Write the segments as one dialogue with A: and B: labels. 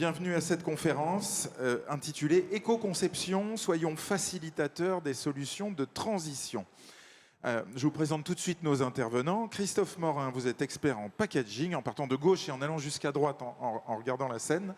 A: Bienvenue à cette conférence intitulée Éco-conception, soyons facilitateurs des solutions de transition. Je vous présente tout de suite nos intervenants. Christophe Morin, vous êtes expert en packaging, en partant de gauche et en allant jusqu'à droite en regardant la scène.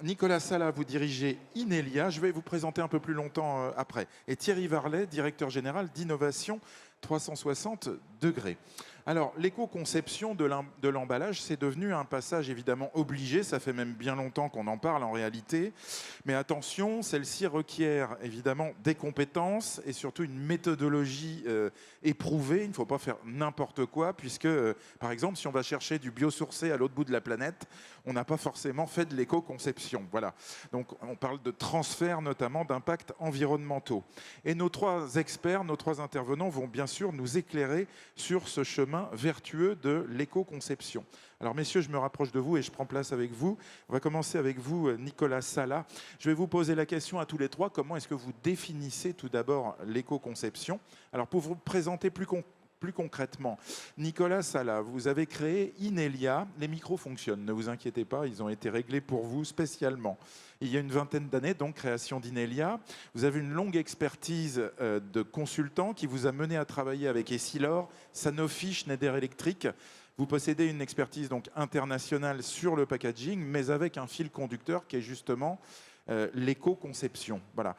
A: Nicolas Sala, vous dirigez Inelia. Je vais vous présenter un peu plus longtemps après. Et Thierry Varlet, directeur général d'innovation 360 degrés. Alors, l'éco-conception de l'emballage, c'est devenu un passage évidemment obligé. Ça fait même bien longtemps qu'on en parle en réalité. Mais attention, celle-ci requiert évidemment des compétences et surtout une méthodologie éprouvée. Il ne faut pas faire n'importe quoi puisque, par exemple, si on va chercher du biosourcé à l'autre bout de la planète, on n'a pas forcément fait de l'éco-conception. Voilà. Donc, on parle de transfert notamment d'impacts environnementaux. Et nos trois experts, nos trois intervenants vont bien sûr nous éclairer sur ce chemin vertueux de l'éco-conception. Alors messieurs, je me rapproche de vous et je prends place avec vous. On va commencer avec vous, Nicolas Sala. Je vais vous poser la question à tous les trois. Comment est-ce que vous définissez tout d'abord l'éco-conception? Alors pour vous présenter plus concrètement, Nicolas Sala, vous avez créé Inelia. Les micros fonctionnent, ne vous inquiétez pas, ils ont été réglés pour vous spécialement. Il y a une vingtaine d'années, donc, création d'Inelia. Vous avez une longue expertise de consultant qui vous a mené à travailler avec Essilor, Sanofi, Schneider Electric. Vous possédez une expertise donc internationale sur le packaging, mais avec un fil conducteur qui est justement l'éco-conception. Voilà.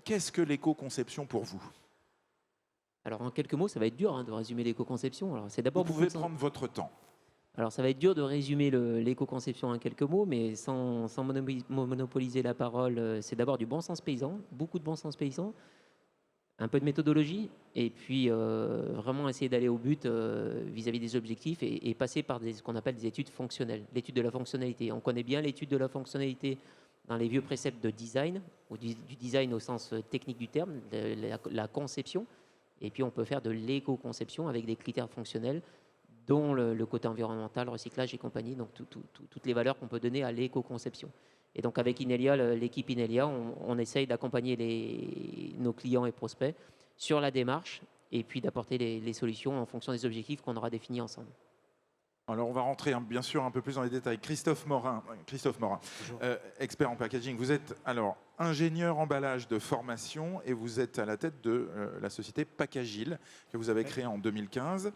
A: Qu'est-ce que l'éco-conception pour vous ?
B: Alors en quelques mots, ça va être dur de résumer l'éco-conception. Alors c'est d'abord
A: vous pouvez prendre votre temps.
B: Alors ça va être dur de résumer l'éco-conception en quelques mots, mais sans monopoliser la parole, c'est d'abord du bon sens paysan, beaucoup de bon sens paysan, un peu de méthodologie, et puis vraiment essayer d'aller au but vis-à-vis des objectifs et passer par ce qu'on appelle des études fonctionnelles, l'étude de la fonctionnalité. On connaît bien l'étude de la fonctionnalité dans les vieux préceptes de design, ou du design au sens technique du terme, la conception. Et puis on peut faire de l'éco-conception avec des critères fonctionnels, dont le côté environnemental, recyclage et compagnie, donc toutes les valeurs qu'on peut donner à l'éco-conception. Et donc avec Inelia, l'équipe Inelia, on essaye d'accompagner nos clients et prospects sur la démarche et puis d'apporter les solutions en fonction des objectifs qu'on aura définis ensemble.
A: Alors on va rentrer bien sûr un peu plus dans les détails. Christophe Morin, expert en packaging. Vous êtes alors ingénieur emballage de formation et vous êtes à la tête de la société Packagil que vous avez créée en 2015.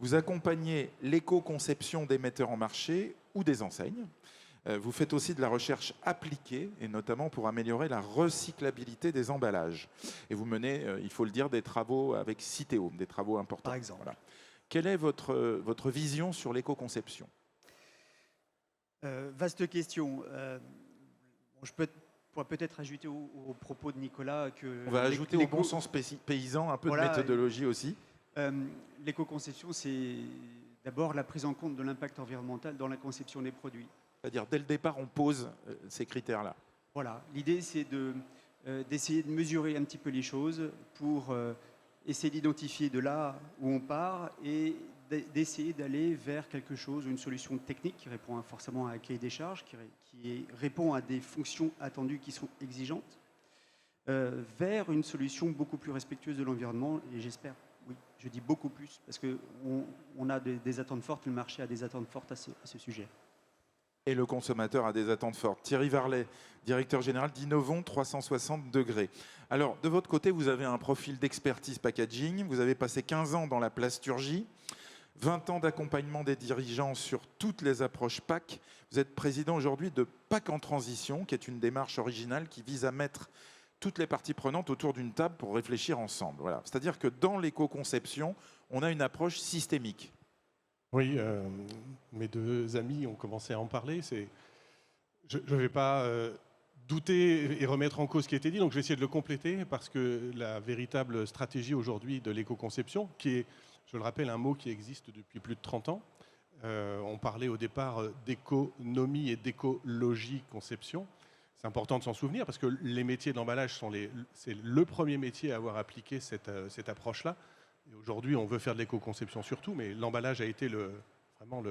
A: Vous accompagnez l'éco-conception des metteurs en marché ou des enseignes. Vous faites aussi de la recherche appliquée, et notamment pour améliorer la recyclabilité des emballages. Et vous menez, il faut le dire, des travaux avec Citeo, des travaux importants.
C: Par exemple.
A: Voilà. Quelle est votre vision sur l'éco-conception?
C: Vaste question. Je pourrais peut-être ajouter au propos de Nicolas que...
A: On va ajouter au bon sens paysan un peu de méthodologie aussi.
C: L'éco-conception, c'est d'abord la prise en compte de l'impact environnemental dans la conception des produits.
A: C'est-à-dire, dès le départ, on pose ces critères-là.
C: Voilà. L'idée, c'est d'essayer de mesurer un petit peu les choses pour essayer d'identifier de là où on part et d'essayer d'aller vers quelque chose, une solution technique qui répond forcément à un cahier des charges, qui répond à des fonctions attendues qui sont exigeantes, vers une solution beaucoup plus respectueuse de l'environnement, et j'espère, oui, je dis beaucoup plus, parce qu'on a des attentes fortes, le marché a des attentes fortes à ce sujet.
A: Et le consommateur a des attentes fortes. Thierry Varlet, directeur général d'Innovon 360 degrés. Alors, de votre côté, vous avez un profil d'expertise packaging. Vous avez passé 15 ans dans la plasturgie, 20 ans d'accompagnement des dirigeants sur toutes les approches PAC. Vous êtes président aujourd'hui de PAC en transition, qui est une démarche originale qui vise à mettre toutes les parties prenantes autour d'une table pour réfléchir ensemble. Voilà. C'est-à-dire que dans l'éco-conception, on a une approche systémique.
D: Oui, mes deux amis ont commencé à en parler. Je ne vais pas douter et remettre en cause ce qui a été dit, donc je vais essayer de le compléter parce que la véritable stratégie aujourd'hui de l'éco-conception, qui est, je le rappelle, un mot qui existe depuis plus de 30 ans. On parlait au départ d'économie et d'écologie conception. C'est important de s'en souvenir parce que les métiers d'emballage c'est le premier métier à avoir appliqué cette approche-là. Et aujourd'hui, on veut faire de l'éco-conception surtout, mais l'emballage a été vraiment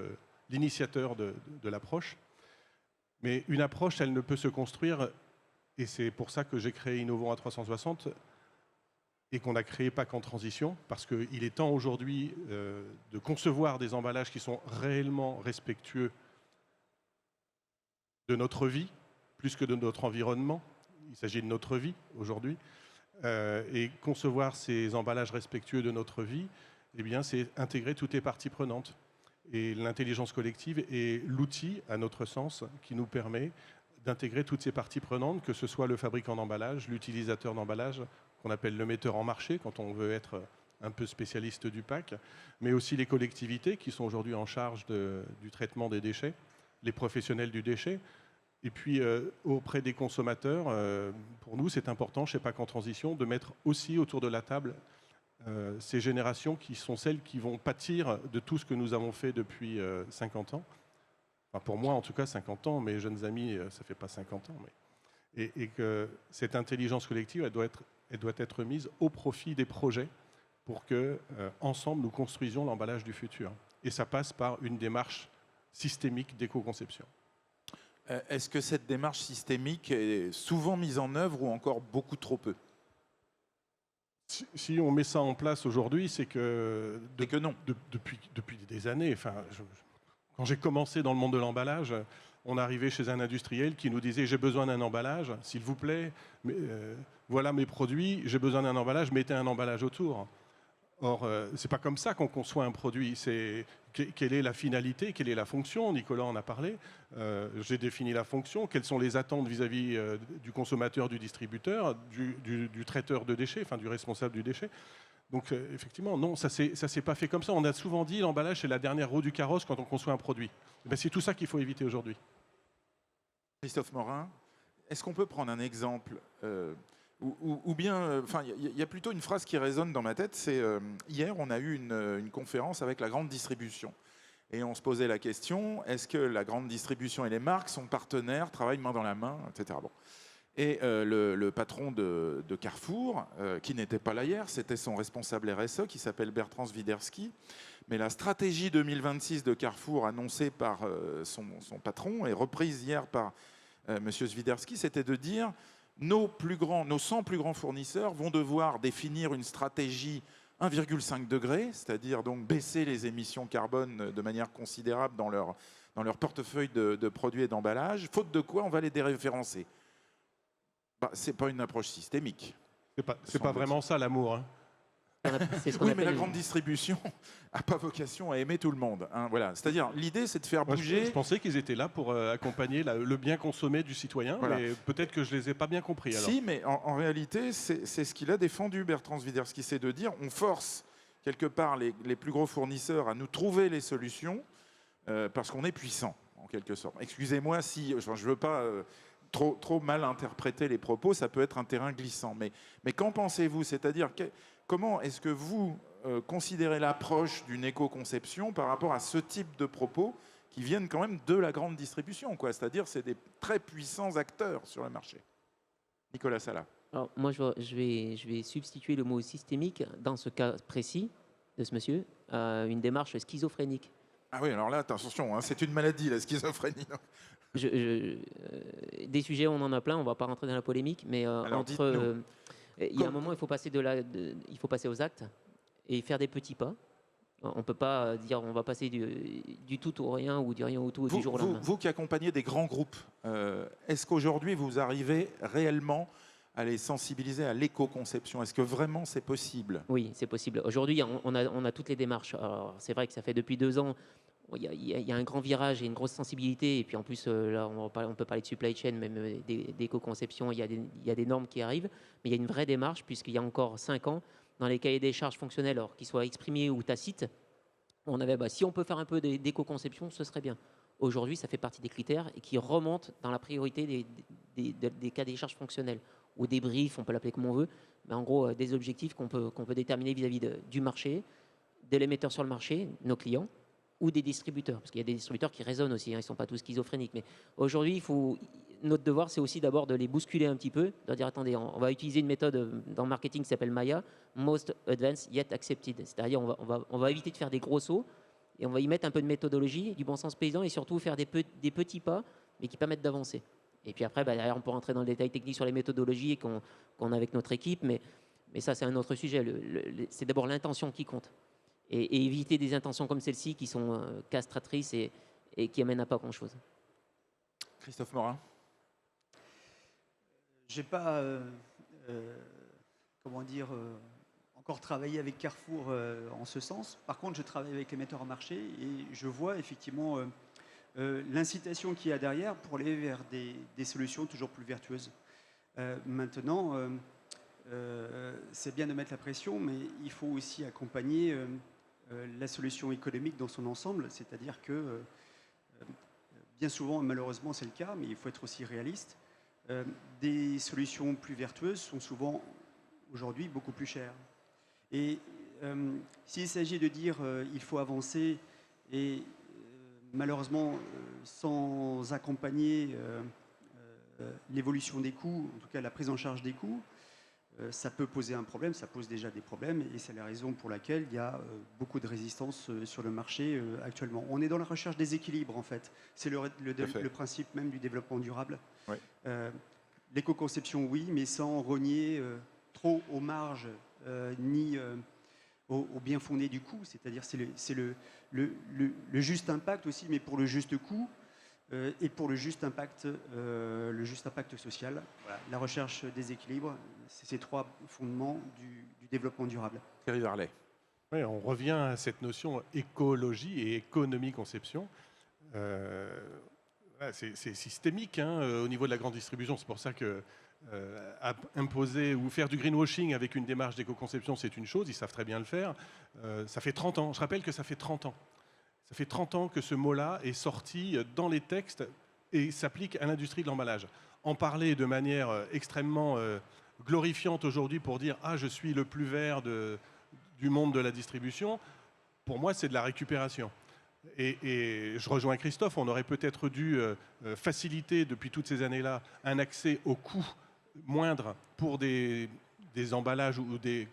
D: l'initiateur de l'approche. Mais une approche, elle ne peut se construire, et c'est pour ça que j'ai créé Innovon à 360 et qu'on a créé PAC en transition, parce qu'il est temps aujourd'hui de concevoir des emballages qui sont réellement respectueux de notre vie, plus que de notre environnement. Il s'agit de notre vie aujourd'hui. Et concevoir ces emballages respectueux de notre vie, eh bien, c'est intégrer toutes les parties prenantes. Et l'intelligence collective est l'outil, à notre sens, qui nous permet d'intégrer toutes ces parties prenantes, que ce soit le fabricant d'emballage, l'utilisateur d'emballage, qu'on appelle le metteur en marché, quand on veut être un peu spécialiste du pack, mais aussi les collectivités qui sont aujourd'hui en charge du traitement des déchets, les professionnels du déchet. Et puis, auprès des consommateurs, pour nous, c'est important, chez PAC en Transition, de mettre aussi autour de la table ces générations qui sont celles qui vont pâtir de tout ce que nous avons fait depuis 50 ans. Enfin, pour moi, en tout cas, 50 ans. Mes jeunes amis, ça ne fait pas 50 ans. Mais... Et que cette intelligence collective, elle doit être mise au profit des projets pour que, ensemble, nous construisions l'emballage du futur. Et ça passe par une démarche systémique d'éco-conception.
A: Est-ce que cette démarche systémique est souvent mise en œuvre ou encore beaucoup trop peu?
D: Si on met ça en place aujourd'hui, c'est que,
A: non.
D: Depuis des années, enfin, quand j'ai commencé dans le monde de l'emballage, on arrivait chez un industriel qui nous disait « j'ai besoin d'un emballage, s'il vous plaît, voilà mes produits, j'ai besoin d'un emballage, mettez un emballage autour ». Or, c'est pas comme ça qu'on conçoit un produit. C'est quelle est la finalité, quelle est la fonction. Nicolas en a parlé. J'ai défini la fonction. Quelles sont les attentes vis-à-vis du consommateur, du distributeur, du traiteur de déchets, enfin du responsable du déchet. Donc, effectivement, non, ça s'est pas fait comme ça. On a souvent dit l'emballage c'est la dernière roue du carrosse quand on conçoit un produit. Ben, c'est tout ça qu'il faut éviter aujourd'hui.
A: Christophe Morin, est-ce qu'on peut prendre un exemple ou bien, enfin, il y a plutôt une phrase qui résonne dans ma tête, c'est hier, on a eu une conférence avec la grande distribution. Et on se posait la question, est-ce que la grande distribution et les marques sont partenaires, travaillent main dans la main, etc. Bon. Et le patron de Carrefour, qui n'était pas là hier, c'était son responsable RSE, qui s'appelle Bertrand Swiderski. Mais la stratégie 2026 de Carrefour, annoncée par son patron et reprise hier par M. Swiderski, c'était de dire nos 100 plus grands fournisseurs vont devoir définir une stratégie 1,5 degré, c'est-à-dire donc baisser les émissions carbone de manière considérable dans leur portefeuille de produits et d'emballage, faute de quoi on va les déréférencer. Bah, ce n'est pas une approche systémique.
D: C'est pas vraiment ça l'amour. Hein.
A: Oui, mais la grande distribution n'a pas vocation à aimer tout le monde. Hein, voilà. C'est-à-dire, l'idée, c'est de faire bouger...
D: Je pensais qu'ils étaient là pour accompagner le bien consommé du citoyen, voilà. Mais peut-être que je ne les ai pas bien compris. Alors.
A: Si, mais en réalité, c'est ce qu'il a défendu, Bertrand Swiderski, c'est de dire on force quelque part les plus gros fournisseurs à nous trouver les solutions parce qu'on est puissant, en quelque sorte. Excusez-moi si je ne veux pas... Trop mal interpréter les propos, ça peut être un terrain glissant. Mais qu'en pensez-vous? C'est-à-dire, comment est-ce que vous considérez l'approche d'une éco-conception par rapport à ce type de propos qui viennent quand même de la grande distribution, quoi? C'est-à-dire, c'est des très puissants acteurs sur le marché. Nicolas Sala.
B: Alors, moi, je vais substituer le mot systémique, dans ce cas précis de ce monsieur, à une démarche schizophrénique.
A: Ah oui, alors là, attention, hein, c'est une maladie, la schizophrénie.
B: Des sujets, on en a plein, on ne va pas rentrer dans la polémique, mais il y a un moment, il faut passer aux actes et faire des petits pas. On ne peut pas dire on va passer du tout au rien ou du rien au tout du jour au lendemain.
A: Vous qui accompagnez des grands groupes, est-ce qu'aujourd'hui vous arrivez réellement à les sensibiliser à l'éco-conception? Est-ce que vraiment c'est possible?
B: Oui, c'est possible. Aujourd'hui, on a toutes les démarches. C'est vrai que ça fait depuis 2 ans. Il y a un grand virage et une grosse sensibilité. Et puis en plus, là, on peut parler de supply chain, même d'éco-conception. Il y a des normes qui arrivent. Mais il y a une vraie démarche, puisqu'il y a encore 5 ans, dans les cahiers des charges fonctionnels, alors qu'ils soient exprimés ou tacites, on avait, si on peut faire un peu d'éco-conception, ce serait bien. Aujourd'hui, ça fait partie des critères et qui remontent dans la priorité des cas des charges fonctionnels ou des briefs, on peut l'appeler comme on veut. Mais en gros, des objectifs qu'on peut déterminer vis-à-vis du marché, de l'émetteur sur le marché, nos clients, ou des distributeurs, parce qu'il y a des distributeurs qui raisonnent aussi, hein, ils ne sont pas tous schizophréniques. Mais aujourd'hui, notre devoir, c'est aussi d'abord de les bousculer un petit peu, de dire, attendez, on va utiliser une méthode dans le marketing qui s'appelle MAYA, Most Advanced Yet Accepted. C'est-à-dire, on va éviter de faire des gros sauts, et on va y mettre un peu de méthodologie, du bon sens paysan, et surtout faire des petits pas, mais qui permettent d'avancer. Et puis après, derrière, on peut rentrer dans le détail technique sur les méthodologies qu'on a avec notre équipe, mais ça, c'est un autre sujet. C'est d'abord l'intention qui compte. Et éviter des intentions comme celle-ci qui sont castratrices et qui amènent à pas grand-chose.
A: Christophe Morin.
C: J'ai pas, comment dire, encore travaillé avec Carrefour en ce sens. Par contre, je travaille avec les metteurs en marché et je vois effectivement l'incitation qu'il y a derrière pour aller vers des solutions toujours plus vertueuses. Maintenant, c'est bien de mettre la pression, mais il faut aussi accompagner la solution économique dans son ensemble, c'est-à-dire que bien souvent, malheureusement c'est le cas, mais il faut être aussi réaliste, des solutions plus vertueuses sont souvent aujourd'hui beaucoup plus chères. Et s'il s'agit de dire il faut avancer et malheureusement sans accompagner l'évolution des coûts, en tout cas la prise en charge des coûts, ça peut poser un problème, ça pose déjà des problèmes et c'est la raison pour laquelle il y a beaucoup de résistance sur le marché actuellement. On est dans la recherche des équilibres en fait. C'est le principe même du développement durable.
A: Oui.
C: L'éco-conception, oui, mais sans rogner trop aux marges ni au bien fondé du coût. C'est-à-dire c'est le juste impact aussi, mais pour le juste coût. Et pour le juste impact social. Voilà. La recherche des équilibres, c'est ces trois fondements du développement durable.
A: Thierry Varlet.
D: Oui, on revient à cette notion écologie et économie-conception. C'est systémique au niveau de la grande distribution. C'est pour ça que imposer ou faire du greenwashing avec une démarche d'éco-conception, c'est une chose. Ils savent très bien le faire. Ça fait 30 ans. Je rappelle que ça fait 30 ans. Ça fait 30 ans que ce mot-là est sorti dans les textes et s'applique à l'industrie de l'emballage. En parler de manière extrêmement glorifiante aujourd'hui pour dire « Ah, je suis le plus vert du monde de la distribution », pour moi, c'est de la récupération. Et je rejoins Christophe, on aurait peut-être dû faciliter depuis toutes ces années-là un accès aux coûts moindres pour des emballages ou des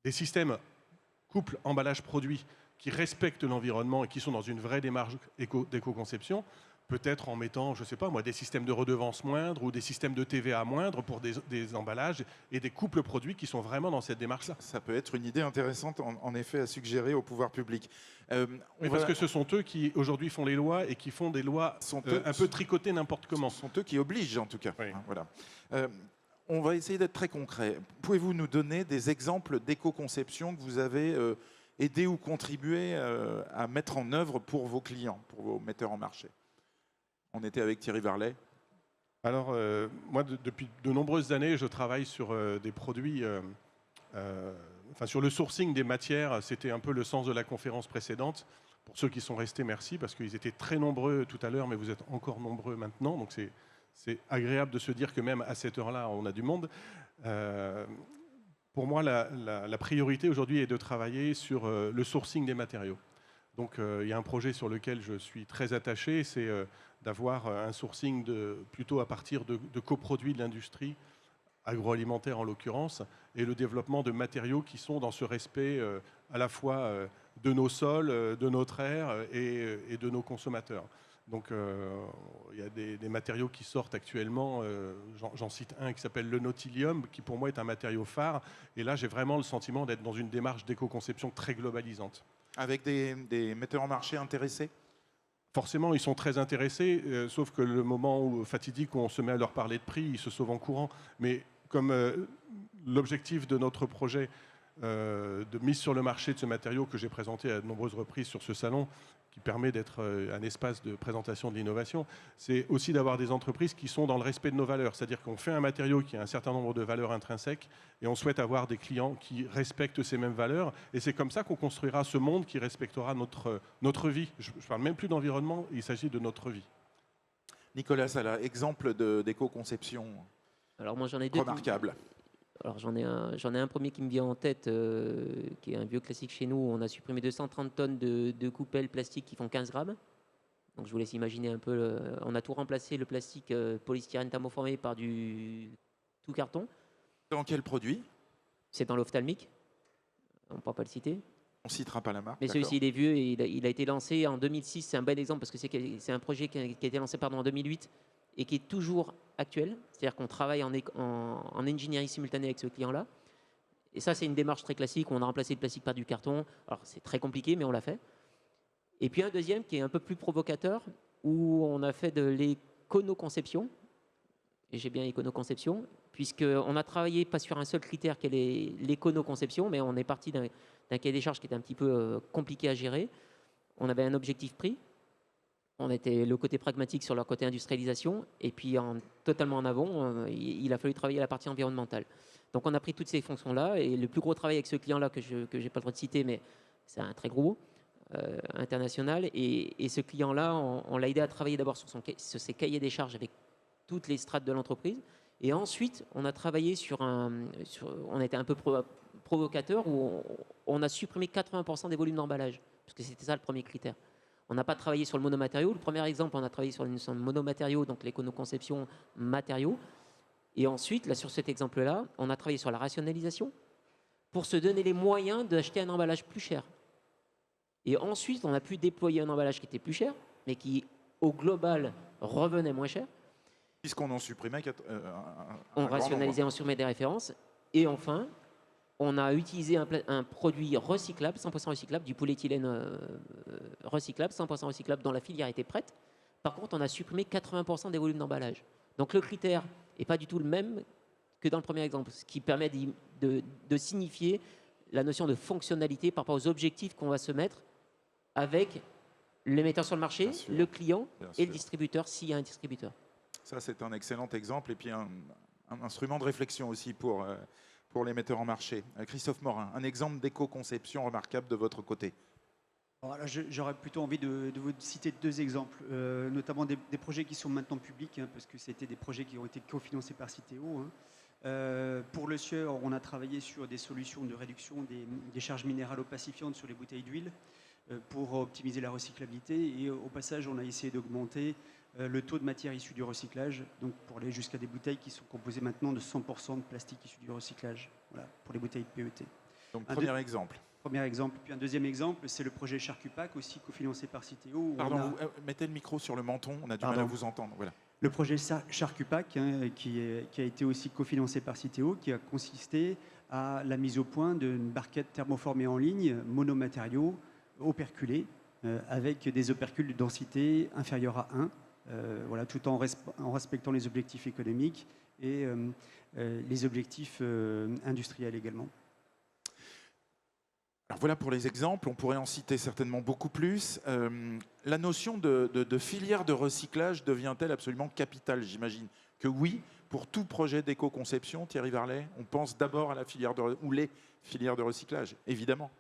D: systèmes couple emballage-produit qui respectent l'environnement et qui sont dans une vraie démarche d'éco-conception, peut-être en mettant, je ne sais pas moi, des systèmes de redevance moindres ou des systèmes de TVA moindres pour des emballages et des couples produits qui sont vraiment dans cette démarche-là.
A: Ça peut être une idée intéressante, en effet, à suggérer au pouvoir public.
D: Parce que ce sont eux qui, aujourd'hui, font les lois et qui font des lois un peu tricotées n'importe comment.
A: Ce sont eux qui obligent, en tout cas.
D: Oui.
A: Voilà. On va essayer d'être très concret. Pouvez-vous nous donner des exemples d'éco-conception que vous avez aidé ou contribué à mettre en œuvre pour vos clients, pour vos metteurs en marché? On était avec Thierry Varlet.
D: Alors, moi, depuis de nombreuses années, je travaille sur des produits, sur le sourcing des matières. C'était un peu le sens de la conférence précédente. Pour ceux qui sont restés, merci, parce qu'ils étaient très nombreux tout à l'heure, mais vous êtes encore nombreux maintenant. Donc, c'est agréable de se dire que même à cette heure-là, on a du monde. Pour moi, la priorité aujourd'hui est de travailler sur le sourcing des matériaux. Donc, il y a un projet sur lequel je suis très attaché, c'est d'avoir un sourcing plutôt à partir de coproduits de l'industrie, agroalimentaire en l'occurrence, et le développement de matériaux qui sont dans ce respect à la fois de nos sols, de notre air et de nos consommateurs. Donc, il y a des matériaux qui sortent actuellement, j'en cite un qui s'appelle le Nautilium, qui pour moi est un matériau phare, et là j'ai vraiment le sentiment d'être dans une démarche d'éco-conception très globalisante.
A: Avec des metteurs en marché intéressés?
D: Forcément, ils sont très intéressés, sauf que le moment fatidique où on se met à leur parler de prix, ils se sauvent en courant. Mais comme l'objectif de notre projet de mise sur le marché de ce matériau que j'ai présenté à de nombreuses reprises sur ce salon, qui permet d'être un espace de présentation de l'innovation, c'est aussi d'avoir des entreprises qui sont dans le respect de nos valeurs. C'est-à-dire qu'on fait un matériau qui a un certain nombre de valeurs intrinsèques et on souhaite avoir des clients qui respectent ces mêmes valeurs. Et c'est comme ça qu'on construira ce monde qui respectera notre vie. Je ne parle même plus d'environnement, il s'agit de notre vie.
A: Nicolas Sala, exemple d'éco-conception
B: Alors moi j'en ai deux.
A: remarquable.
B: Alors j'en ai un premier qui me vient en tête, qui est un vieux classique chez nous. On a supprimé 230 tonnes de coupelles plastiques qui font 15 grammes. Donc je vous laisse imaginer un peu. On a tout remplacé, le plastique polystyrène thermoformé par du tout carton.
A: Dans quel produit?
B: C'est dans l'ophtalmique. On ne pourra pas le citer.
A: On ne citera pas la marque.
B: Mais celui-ci, il est vieux et il a été lancé en 2006. C'est un bon exemple parce que c'est un projet qui a été lancé en 2008 et qui est toujours actuel. C'est-à-dire qu'on travaille en ingénierie simultanée avec ce client-là. Et ça, c'est une démarche très classique. On a remplacé le plastique par du carton. Alors, c'est très compliqué, mais on l'a fait. Et puis un deuxième qui est un peu plus provocateur, où on a fait de l'éconoconception, et j'ai bien éconoconception, puisqu'on a travaillé pas sur un seul critère qui est l'éconoconception, mais on est parti d'un cahier des charges qui était un petit peu compliqué à gérer. On avait un objectif prix, on était le côté pragmatique sur leur côté industrialisation, et puis totalement en avant, il a fallu travailler la partie environnementale. Donc on a pris toutes ces fonctions-là, et le plus gros travail avec ce client-là, que je n'ai pas le droit de citer, mais c'est un très gros international, et ce client-là, on l'a aidé à travailler d'abord sur ses cahiers des charges avec toutes les strates de l'entreprise, et ensuite on a travaillé on a été un peu provocateur, où on a supprimé 80% des volumes d'emballage, parce que c'était ça le premier critère. On n'a pas travaillé sur le monomatériau. Le premier exemple, on a travaillé sur le monomatériau, donc l'éconoconception matériaux. Et ensuite, là, sur cet exemple-là, on a travaillé sur la rationalisation pour se donner les moyens d'acheter un emballage plus cher. Et ensuite, on a pu déployer un emballage qui était plus cher, mais qui, au global, revenait moins cher.
A: Puisqu'on en supprimait
B: on rationalisait, on supprimait des références. Et enfin, on a utilisé un produit recyclable, 100% recyclable, du polyéthylène recyclable, 100% recyclable, dont la filière était prête. Par contre, on a supprimé 80% des volumes d'emballage. Donc le critère n'est pas du tout le même que dans le premier exemple, ce qui permet de signifier la notion de fonctionnalité par rapport aux objectifs qu'on va se mettre avec les metteurs sur le marché, le client et le distributeur, s'il y a un distributeur.
A: Ça, c'est un excellent exemple, et puis un instrument de réflexion aussi pour les metteurs en marché. Christophe Morin, un exemple d'éco-conception remarquable de votre côté.
C: J'aurais plutôt envie de vous citer deux exemples, notamment des projets qui sont maintenant publics, parce que c'était des projets qui ont été cofinancés par Citeo. Pour le Sieur, on a travaillé sur des solutions de réduction des charges minéralo-pacifiantes sur les bouteilles d'huile pour optimiser la recyclabilité. Et au passage, on a essayé d'augmenter le taux de matière issue du recyclage, donc pour aller jusqu'à des bouteilles qui sont composées maintenant de 100% de plastique issu du recyclage, voilà, pour les bouteilles de PET.
A: Donc premier exemple.
C: Premier exemple. Puis un deuxième exemple, c'est le projet Charcupac, aussi cofinancé par Citeo.
A: Pardon, vous mettez le micro sur le menton, on a du mal à vous entendre. Voilà.
C: Le projet Charcupac, qui a été aussi cofinancé par Citeo, qui a consisté à la mise au point d'une barquette thermoformée en ligne, monomatériaux, operculés, avec des opercules de densité inférieure à 1. Voilà, tout en respectant les objectifs économiques et les objectifs industriels également.
A: Alors voilà pour les exemples, on pourrait en citer certainement beaucoup plus. La notion de filière de recyclage devient-elle absolument capitale? J'imagine que oui, pour tout projet d'éco-conception, Thierry Varlet, on pense d'abord à la filière ou les filières de recyclage, évidemment.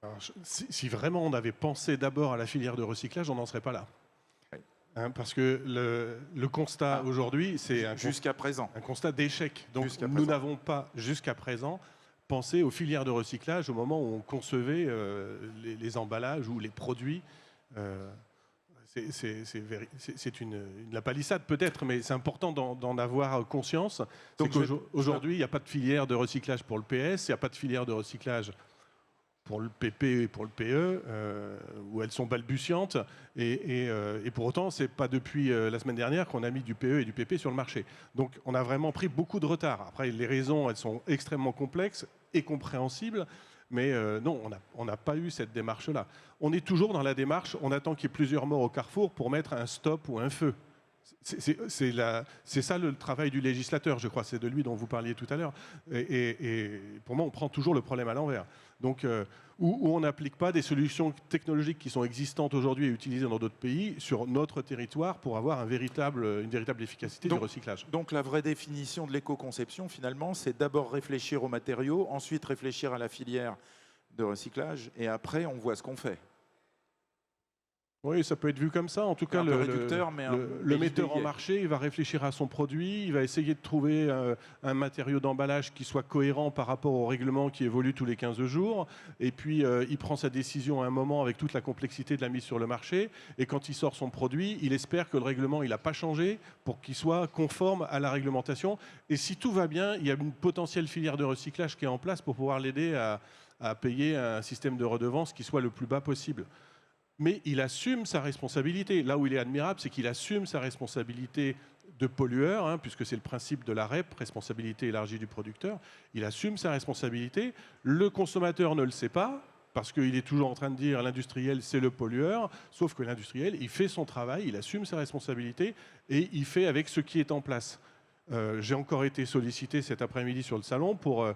D: Alors, si vraiment on avait pensé d'abord à la filière de recyclage, on n'en serait pas là. Parce que le constat aujourd'hui, c'est un constat d'échec. Donc nous n'avons pas jusqu'à présent pensé aux filières de recyclage au moment où on concevait les emballages ou les produits. C'est la palissade peut-être, mais c'est important d'en avoir conscience. Aujourd'hui, il n'y a pas de filière de recyclage pour le PS, il n'y a pas de filière de recyclage pour le PP et pour le PE, où elles sont balbutiantes. Et pour autant, ce n'est pas depuis la semaine dernière qu'on a mis du PE et du PP sur le marché. Donc on a vraiment pris beaucoup de retard. Après, les raisons, elles sont extrêmement complexes et compréhensibles. Mais non, on n'a pas eu cette démarche-là. On est toujours dans la démarche, on attend qu'il y ait plusieurs morts au carrefour pour mettre un stop ou un feu. C'est ça le travail du législateur, je crois. C'est de lui dont vous parliez tout à l'heure. Et pour moi, on prend toujours le problème à l'envers. Donc, où on n'applique pas des solutions technologiques qui sont existantes aujourd'hui et utilisées dans d'autres pays sur notre territoire pour avoir une véritable efficacité du recyclage.
A: Donc la vraie définition de l'éco-conception, finalement, c'est d'abord réfléchir aux matériaux, ensuite réfléchir à la filière de recyclage, et après, on voit ce qu'on fait.
D: Oui, ça peut être vu comme ça. En tout cas, le metteur en marché, il va réfléchir à son produit, il va essayer de trouver un matériau d'emballage qui soit cohérent par rapport au règlement qui évolue tous les 15 jours. Et puis, il prend sa décision à un moment avec toute la complexité de la mise sur le marché. Et quand il sort son produit, il espère que le règlement n'a pas changé pour qu'il soit conforme à la réglementation. Et si tout va bien, il y a une potentielle filière de recyclage qui est en place pour pouvoir l'aider à payer un système de redevance qui soit le plus bas possible. Mais il assume sa responsabilité. Là où il est admirable, c'est qu'il assume sa responsabilité de pollueur, puisque c'est le principe de la REP, responsabilité élargie du producteur. Il assume sa responsabilité. Le consommateur ne le sait pas, parce qu'il est toujours en train de dire l'industriel c'est le pollueur, sauf que l'industriel il fait son travail, il assume ses responsabilités et il fait avec ce qui est en place. J'ai encore été sollicité cet après-midi sur le salon pour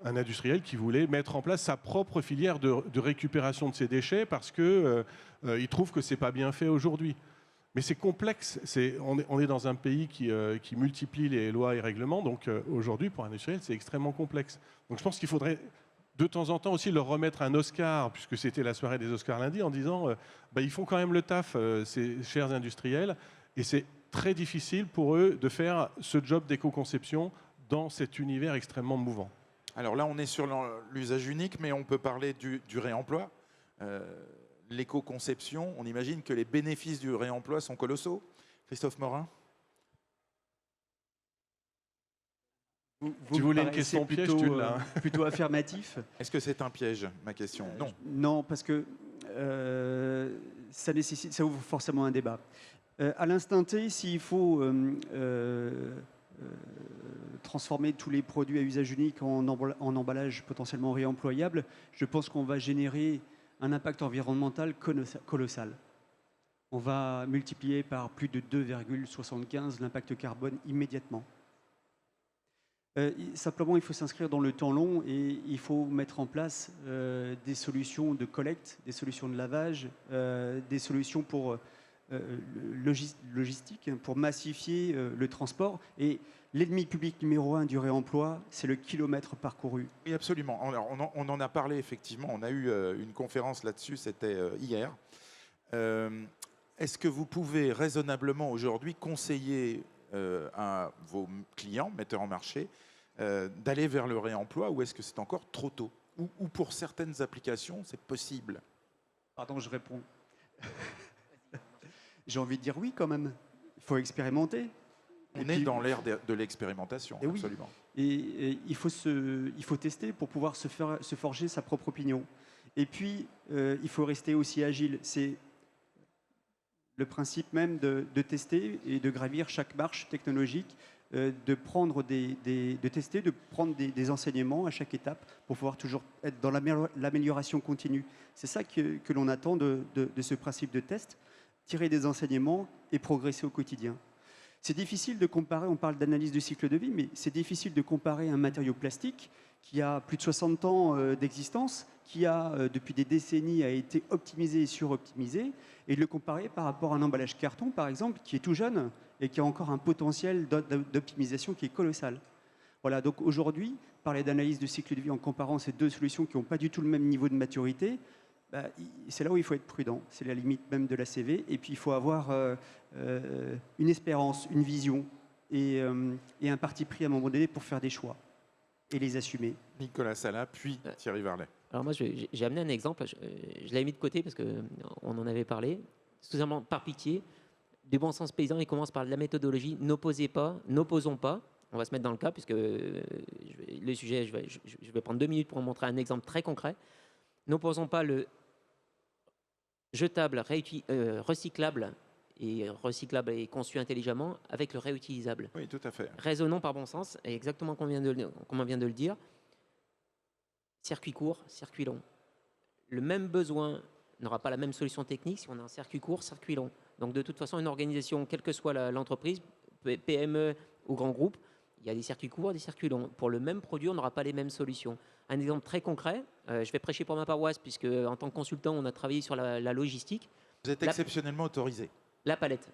D: un industriel qui voulait mettre en place sa propre filière de récupération de ses déchets parce qu'il trouve que c'est pas bien fait aujourd'hui. Mais c'est complexe. On est dans un pays qui multiplie les lois et règlements. Donc aujourd'hui, pour un industriel, c'est extrêmement complexe. Donc je pense qu'il faudrait de temps en temps aussi leur remettre un Oscar, puisque c'était la soirée des Oscars lundi, en disant ils font quand même le taf, ces chers industriels. Et c'est très difficile pour eux de faire ce job d'éco-conception dans cet univers extrêmement mouvant.
A: Alors là, on est sur l'usage unique, mais on peut parler du réemploi. L'éco-conception, on imagine que les bénéfices du réemploi sont colossaux. Christophe Morin?
C: Vous
D: tu voulais une
C: paraissez
D: question piège,
C: plutôt,
D: tu l'as.
C: Plutôt affirmatif.
A: Est-ce que c'est un piège, ma question? Non.
C: Non, parce que ça ouvre forcément un débat. À l'instant T, s'il faut transformer tous les produits à usage unique en emballage potentiellement réemployable, je pense qu'on va générer un impact environnemental colossal. On va multiplier par plus de 2,75 l'impact carbone immédiatement. Simplement, il faut s'inscrire dans le temps long et il faut mettre en place des solutions de collecte, des solutions de lavage, des solutions pour logistique, pour massifier le transport. Et l'ennemi public numéro 1 du réemploi, c'est le kilomètre parcouru.
A: Oui, absolument. On en a parlé, effectivement. On a eu une conférence là-dessus, c'était hier. Est-ce que vous pouvez raisonnablement aujourd'hui conseiller à vos clients, metteurs en marché, d'aller vers le réemploi, ou est-ce que c'est encore trop tôt, ou pour certaines applications, c'est possible?
C: Pardon, je réponds. J'ai envie de dire oui quand même. Il faut expérimenter.
A: On est dans l'ère de l'expérimentation, absolument.
C: Et il faut tester pour pouvoir se forger sa propre opinion. Et puis, il faut rester aussi agile. C'est le principe même de tester et de gravir chaque marche technologique, de tester, de prendre des enseignements à chaque étape pour pouvoir toujours être dans l'amélioration continue. C'est ça que l'on attend de ce principe de test, tirer des enseignements et progresser au quotidien. C'est difficile de comparer, on parle d'analyse du cycle de vie, mais c'est difficile de comparer un matériau plastique qui a plus de 60 ans d'existence, qui a depuis des décennies a été optimisé et suroptimisé, et de le comparer par rapport à un emballage carton, par exemple, qui est tout jeune et qui a encore un potentiel d'optimisation qui est colossal. Voilà, donc aujourd'hui, parler d'analyse de cycle de vie en comparant ces deux solutions qui n'ont pas du tout le même niveau de maturité, c'est là où il faut être prudent. C'est la limite même de l'ACV. Et puis, il faut avoir une espérance, une vision et un parti pris à un moment donné pour faire des choix et les assumer.
A: Nicolas Sala, puis Thierry Varlet.
B: Alors moi, j'ai amené un exemple. Je l'avais mis de côté parce qu'on en avait parlé. Tout simplement, par pitié, du bon sens paysan, il commence par la méthodologie. N'opposons pas. On va se mettre dans le cas, puisque le sujet, je vais prendre 2 minutes pour vous montrer un exemple très concret. N'opposons pas le jetable, recyclable et conçu intelligemment avec le réutilisable.
A: Oui, tout à fait.
B: Raisonnons par bon sens, et exactement comme on vient de le dire. Circuit court, circuit long. Le même besoin n'aura pas la même solution technique si on a un circuit court, circuit long. Donc de toute façon, une organisation, quelle que soit l'entreprise, PME ou grand groupe, il y a des circuits courts, des circuits longs. Pour le même produit, on n'aura pas les mêmes solutions. Un exemple très concret, je vais prêcher pour ma paroisse, puisque en tant que consultant, on a travaillé sur la logistique.
A: Vous êtes exceptionnellement autorisé.
B: La palette.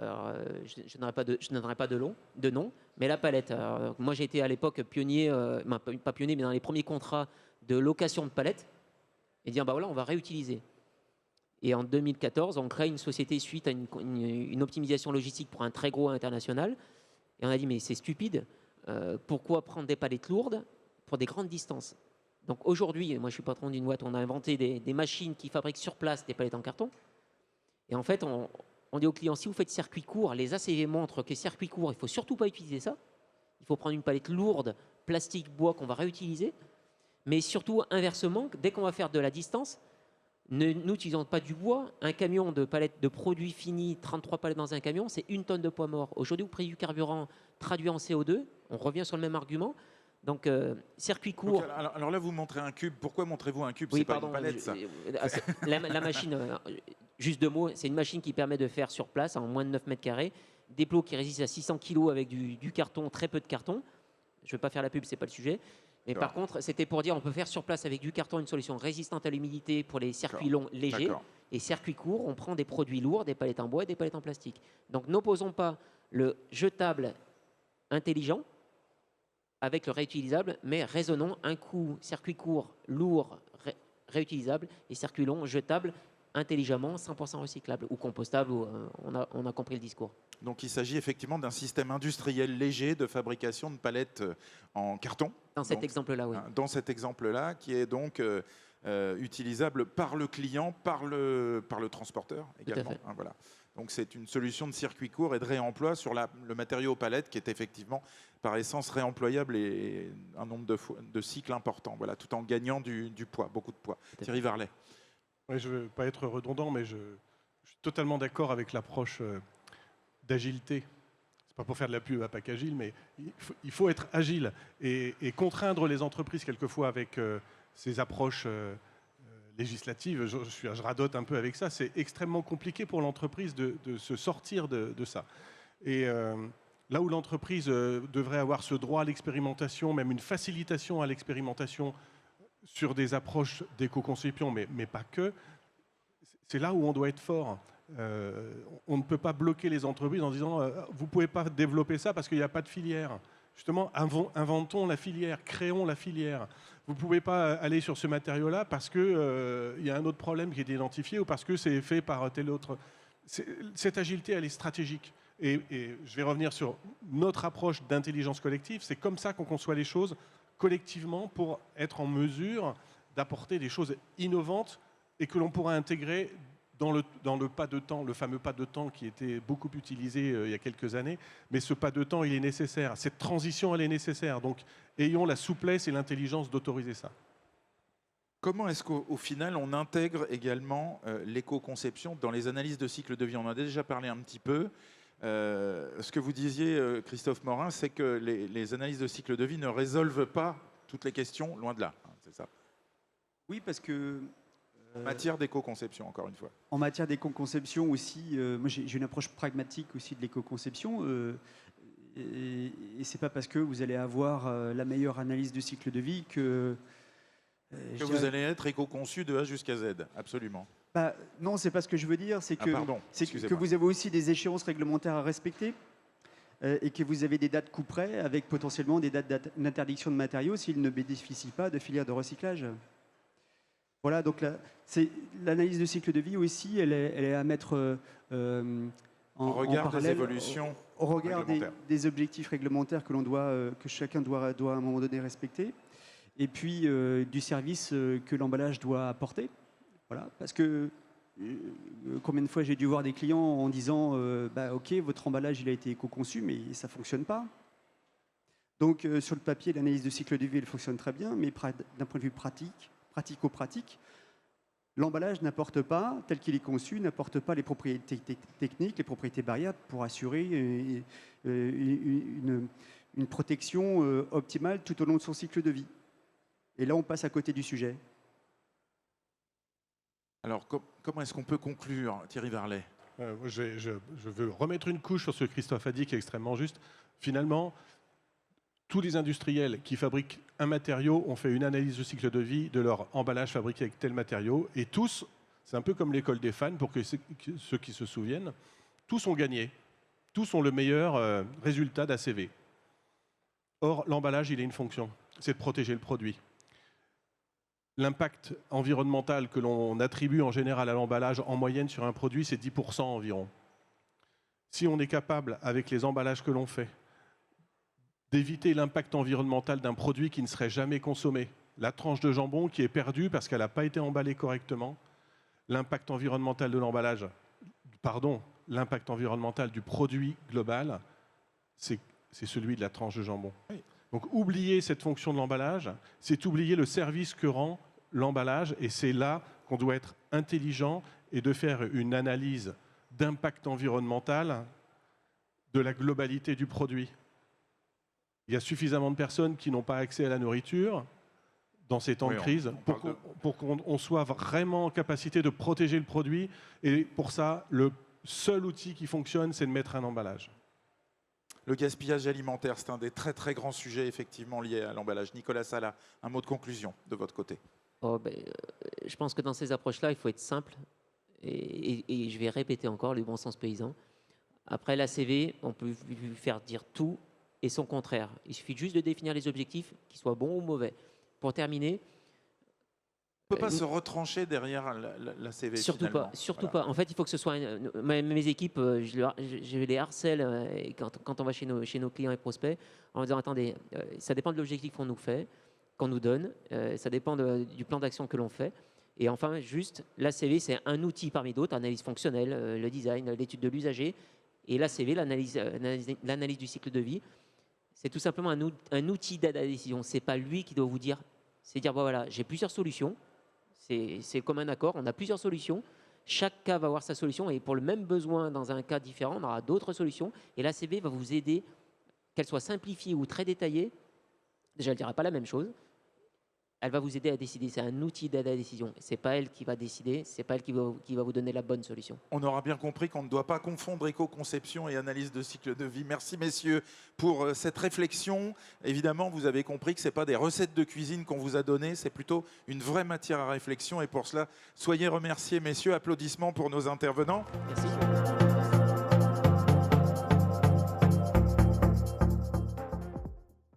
B: Alors, je ne donnerai pas de nom, mais la palette. Alors, moi, j'ai été à l'époque pionnier, pas pionnier, mais dans les premiers contrats de location de palettes, et dire, voilà, on va réutiliser. Et en 2014, on crée une société suite à une optimisation logistique pour un très gros international. Et on a dit, mais c'est stupide, pourquoi prendre des palettes lourdes pour des grandes distances? Donc aujourd'hui, moi je suis patron d'une boîte, on a inventé des machines qui fabriquent sur place des palettes en carton. Et en fait, on dit aux clients, si vous faites circuit court, les ACV montrent que circuit court, il ne faut surtout pas utiliser ça. Il faut prendre une palette lourde, plastique, bois, qu'on va réutiliser. Mais surtout, inversement, dès qu'on va faire de la distance, n'utilisons pas du bois. Un camion de palettes de produits finis, 33 palettes dans un camion, c'est 1 tonne de poids mort. Aujourd'hui, au prix du carburant traduit en CO2, on revient sur le même argument. Donc, circuit court.
A: Donc, alors là, vous montrez un cube. Pourquoi montrez-vous un cube?
B: Oui,
A: C'est pas
B: pardon.
A: une palette, ça.
B: La machine, juste 2 mots, c'est une machine qui permet de faire sur place, en moins de 9 mètres carrés, des plots qui résistent à 600 kg avec du carton, très peu de carton. Je ne veux pas faire la pub, c'est pas le sujet. Mais par contre, c'était pour dire on peut faire sur place avec du carton une solution résistante à l'humidité pour les circuits longs légers. Et circuits courts, on prend des produits lourds, des palettes en bois et des palettes en plastique. Donc n'opposons pas le jetable intelligent avec le réutilisable, mais raisonnons un coup circuit court, lourd, réutilisable, et circuit long, jetable, intelligemment, 100% recyclable ou compostable. On a compris le discours.
A: Donc il s'agit effectivement d'un système industriel léger de fabrication de palettes en carton.
B: Dans cet exemple-là, oui.
A: Dans cet exemple-là, qui est donc utilisable par le client, par le transporteur également. Hein, voilà. Donc c'est une solution de circuit court et de réemploi sur le matériau palette qui est effectivement par essence réemployable et un nombre de cycles important, voilà, tout en gagnant du poids, beaucoup de poids. Thierry Varlet.
D: Oui, je ne veux pas être redondant, mais je suis totalement d'accord avec l'approche d'agilité. C'est pas pour faire de la pub à Pack Agile, mais il faut être agile et contraindre les entreprises quelquefois avec ces approches législatives. Je radote un peu avec ça. C'est extrêmement compliqué pour l'entreprise de se sortir de ça. Et là où l'entreprise devrait avoir ce droit à l'expérimentation, même une facilitation à l'expérimentation sur des approches d'éco-conception, mais pas que, c'est là où on doit être fort. On ne peut pas bloquer les entreprises en disant vous ne pouvez pas développer ça parce qu'il n'y a pas de filière. Justement, inventons la filière, créons la filière. Vous ne pouvez pas aller sur ce matériau-là parce qu'il y a un autre problème qui est identifié ou parce que c'est fait par tel autre. Cette agilité, elle est stratégique. Et je vais revenir sur notre approche d'intelligence collective. C'est comme ça qu'on conçoit les choses collectivement pour être en mesure d'apporter des choses innovantes et que l'on pourra intégrer dans le pas de temps, le fameux pas de temps qui était beaucoup utilisé il y a quelques années. Mais ce pas de temps, il est nécessaire. Cette transition, elle est nécessaire. Donc, ayons la souplesse et l'intelligence d'autoriser ça.
A: Comment est-ce qu'au final, on intègre également l'éco-conception dans les analyses de cycle de vie? On en a déjà parlé un petit peu. Ce que vous disiez, Christophe Morin, c'est que les analyses de cycle de vie ne résolvent pas toutes les questions, loin de là. C'est ça.
C: Oui, parce que...
A: En matière d'éco-conception, encore une fois.
C: En matière d'éco-conception aussi, moi j'ai une approche pragmatique aussi de l'éco-conception. Et c'est pas parce que vous allez avoir la meilleure analyse du cycle de vie que
A: vous allez être éco-conçu de A jusqu'à Z, absolument.
C: Bah, non, c'est pas ce que je veux dire. C'est que vous avez aussi des échéances réglementaires à respecter et que vous avez des dates coup près avec potentiellement des dates d'interdiction de matériaux s'ils ne bénéficient pas de filières de recyclage. Voilà, donc l'analyse de cycle de vie aussi, elle est à mettre en
A: regard
C: parallèle,
A: des évolutions
C: au regard des objectifs réglementaires que chacun doit à un moment donné respecter, et puis du service que l'emballage doit apporter. Voilà, parce que combien de fois j'ai dû voir des clients en disant ok, votre emballage il a été éco-conçu, mais ça ne fonctionne pas. Donc sur le papier, l'analyse de cycle de vie elle fonctionne très bien, mais d'un point de vue pratico-pratique, l'emballage n'apporte pas, tel qu'il est conçu, n'apporte pas les propriétés techniques, les propriétés barrières pour assurer une protection optimale tout au long de son cycle de vie. Et là, on passe à côté du sujet.
A: Alors, comment est-ce qu'on peut conclure, Thierry Varlet?
D: Je veux remettre une couche sur ce que Christophe a dit, qui est extrêmement juste. Finalement, tous les industriels qui fabriquent un matériau ont fait une analyse de cycle de vie de leur emballage fabriqué avec tel matériau. Et tous, c'est un peu comme l'école des fans, pour que ceux qui se souviennent, tous ont gagné. Tous ont le meilleur résultat d'ACV. Or, l'emballage, il a une fonction, c'est de protéger le produit. L'impact environnemental que l'on attribue en général à l'emballage, en moyenne sur un produit, c'est 10% environ. Si on est capable, avec les emballages que l'on fait, d'éviter l'impact environnemental d'un produit qui ne serait jamais consommé, la tranche de jambon qui est perdue parce qu'elle n'a pas été emballée correctement, l'impact environnemental de l'emballage, l'impact environnemental du produit global, c'est celui de la tranche de jambon. Oui. Donc oublier cette fonction de l'emballage, c'est oublier le service que rend l'emballage, et c'est là qu'on doit être intelligent et de faire une analyse d'impact environnemental de la globalité du produit. il y a suffisamment de personnes qui n'ont pas accès à la nourriture dans ces temps
A: Oui,
D: de crise pour qu'on soit vraiment en capacité de protéger le produit. Et pour ça, le seul outil qui fonctionne, c'est de mettre un emballage.
A: Le gaspillage alimentaire, c'est un des très très grands sujets effectivement liés à l'emballage. Nicolas Sala, un mot de conclusion de votre côté.
B: Je pense que dans ces approches-là, il faut être simple. Et je vais répéter encore le bon sens paysan. Après l'ACV, on peut lui faire dire tout et son contraire. Il suffit juste de définir les objectifs, qu'ils soient bons ou mauvais. Pour terminer,
A: On ne peut pas se retrancher derrière l'ACV.
B: surtout
A: finalement.
B: pas, surtout
A: Voilà.
B: pas. En fait, il faut que ce soit mes équipes, je les harcèle quand on va chez nos clients et prospects en disant attendez, ça dépend de l'objectif qu'on nous fait, qu'on nous donne, ça dépend du plan d'action que l'on fait. Et enfin, juste, l'ACV, c'est un outil parmi d'autres, analyse fonctionnelle, le design, l'étude de l'usager. Et l'ACV, l'analyse du cycle de vie, c'est tout simplement un outil d'aide à la décision. Ce n'est pas lui qui doit vous dire, c'est dire, bon, voilà, j'ai plusieurs solutions, c'est comme un accord, on a plusieurs solutions, chaque cas va avoir sa solution, et pour le même besoin, dans un cas différent, on aura d'autres solutions. Et l'ACV va vous aider, qu'elle soit simplifiée ou très détaillée, déjà, elle ne dira pas la même chose, elle va vous aider à décider. C'est un outil d'aide à la décision. Ce n'est pas elle qui va décider, ce n'est pas elle qui va vous donner la bonne solution.
A: On aura bien compris qu'on ne doit pas confondre éco-conception et analyse de cycle de vie. Merci messieurs pour cette réflexion. Évidemment, vous avez compris que ce n'est pas des recettes de cuisine qu'on vous a données, c'est plutôt une vraie matière à réflexion. Et pour cela, soyez remerciés messieurs. Applaudissements pour nos intervenants.
B: Merci.